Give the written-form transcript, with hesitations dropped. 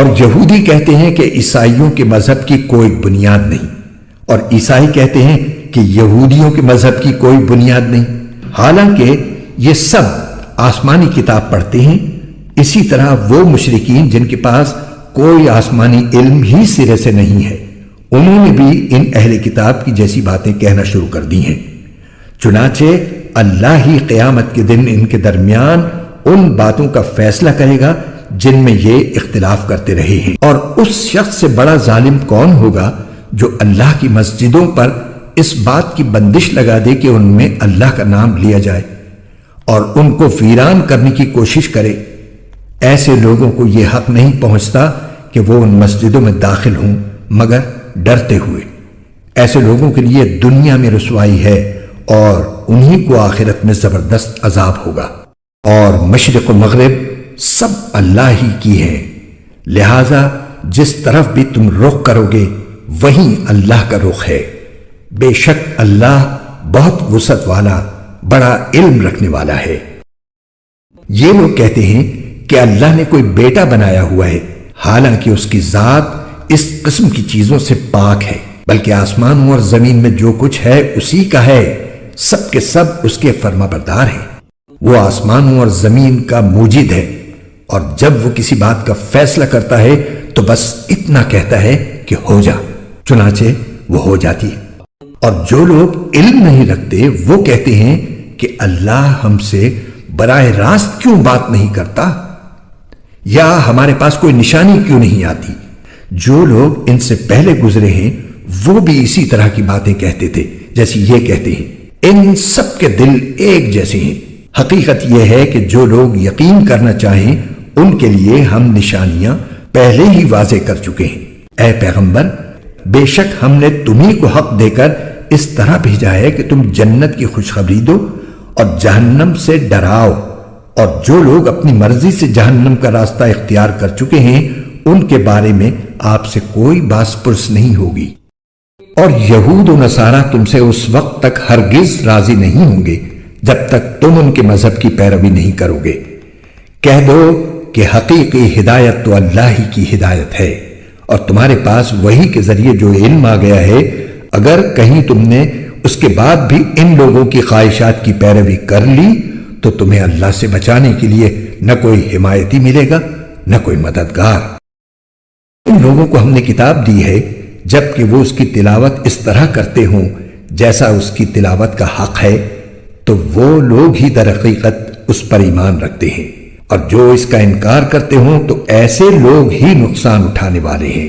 اور یہودی کہتے ہیں کہ عیسائیوں کے مذہب کی کوئی بنیاد نہیں، اور عیسائی کہتے ہیں کہ یہودیوں کے مذہب کی کوئی بنیاد نہیں، حالانکہ یہ سب آسمانی کتاب پڑھتے ہیں۔ اسی طرح وہ مشرکین جن کے پاس کوئی آسمانی علم ہی سرے سے نہیں ہے، انہوں نے بھی ان اہل کتاب کی جیسی باتیں کہنا شروع کر دی ہیں۔ چنانچہ اللہ ہی قیامت کے دن ان کے درمیان ان باتوں کا فیصلہ کرے گا جن میں یہ اختلاف کرتے رہے ہیں۔ اور اس شخص سے بڑا ظالم کون ہوگا جو اللہ کی مسجدوں پر اس بات کی بندش لگا دے کہ ان میں اللہ کا نام لیا جائے اور ان کو ویران کرنے کی کوشش کرے۔ ایسے لوگوں کو یہ حق نہیں پہنچتا کہ وہ ان مسجدوں میں داخل ہوں مگر ڈرتے ہوئے۔ ایسے لوگوں کے لیے دنیا میں رسوائی ہے اور انہی کو آخرت میں زبردست عذاب ہوگا۔ اور مشرق و مغرب سب اللہ ہی کی ہے، لہذا جس طرف بھی تم رخ کرو گے وہیں اللہ کا رخ ہے۔ بے شک اللہ بہت وسعت والا، بڑا علم رکھنے والا ہے۔ یہ لوگ کہتے ہیں کہ اللہ نے کوئی بیٹا بنایا ہوا ہے، حالانکہ اس کی ذات اس قسم کی چیزوں سے پاک ہے، بلکہ آسمانوں اور زمین میں جو کچھ ہے اسی کا ہے، سب کے سب اس کے فرما بردار ہیں۔ وہ آسمانوں اور زمین کا موجد ہے، اور جب وہ کسی بات کا فیصلہ کرتا ہے تو بس اتنا کہتا ہے کہ ہو جا، چنانچہ وہ ہو جاتی ہے۔ اور جو لوگ علم نہیں رکھتے وہ کہتے ہیں کہ اللہ ہم سے براہ راست کیوں بات نہیں کرتا، یا ہمارے پاس کوئی نشانی کیوں نہیں آتی۔ جو لوگ ان سے پہلے گزرے ہیں وہ بھی اسی طرح کی باتیں کہتے تھے جیسی یہ کہتے ہیں۔ ان سب کے دل ایک جیسے ہیں۔ حقیقت یہ ہے کہ جو لوگ یقین کرنا چاہیں ان کے لیے ہم نشانیاں پہلے ہی واضح کر چکے ہیں۔ اے پیغمبر، بے شک ہم نے تمہیں کو حق دے کر اس طرح بھیجا ہے کہ تم جنت کی خوشخبری دو اور جہنم سے ڈراؤ، اور جو لوگ اپنی مرضی سے جہنم کا راستہ اختیار کر چکے ہیں ان کے بارے میں آپ سے کوئی باس پرس نہیں ہوگی۔ اور یہود و نصارہ تم سے اس وقت تک ہرگز راضی نہیں ہوں گے جب تک تم ان کے مذہب کی پیروی نہیں کرو گے۔ کہہ دو کہ حقیقی ہدایت تو اللہ ہی کی ہدایت ہے، اور تمہارے پاس وحی کے ذریعے جو علم آ گیا ہے، اگر کہیں تم نے اس کے بعد بھی ان لوگوں کی خواہشات کی پیروی کر لی تو تمہیں اللہ سے بچانے کے لیے نہ کوئی حمایتی ملے گا نہ کوئی مددگار۔ ان لوگوں کو ہم نے کتاب دی ہے جبکہ وہ اس کی تلاوت اس طرح کرتے ہوں جیسا اس کی تلاوت کا حق ہے، تو وہ لوگ ہی در حقیقت اس پر ایمان رکھتے ہیں، اور جو اس کا انکار کرتے ہوں تو ایسے لوگ ہی نقصان اٹھانے والے ہیں۔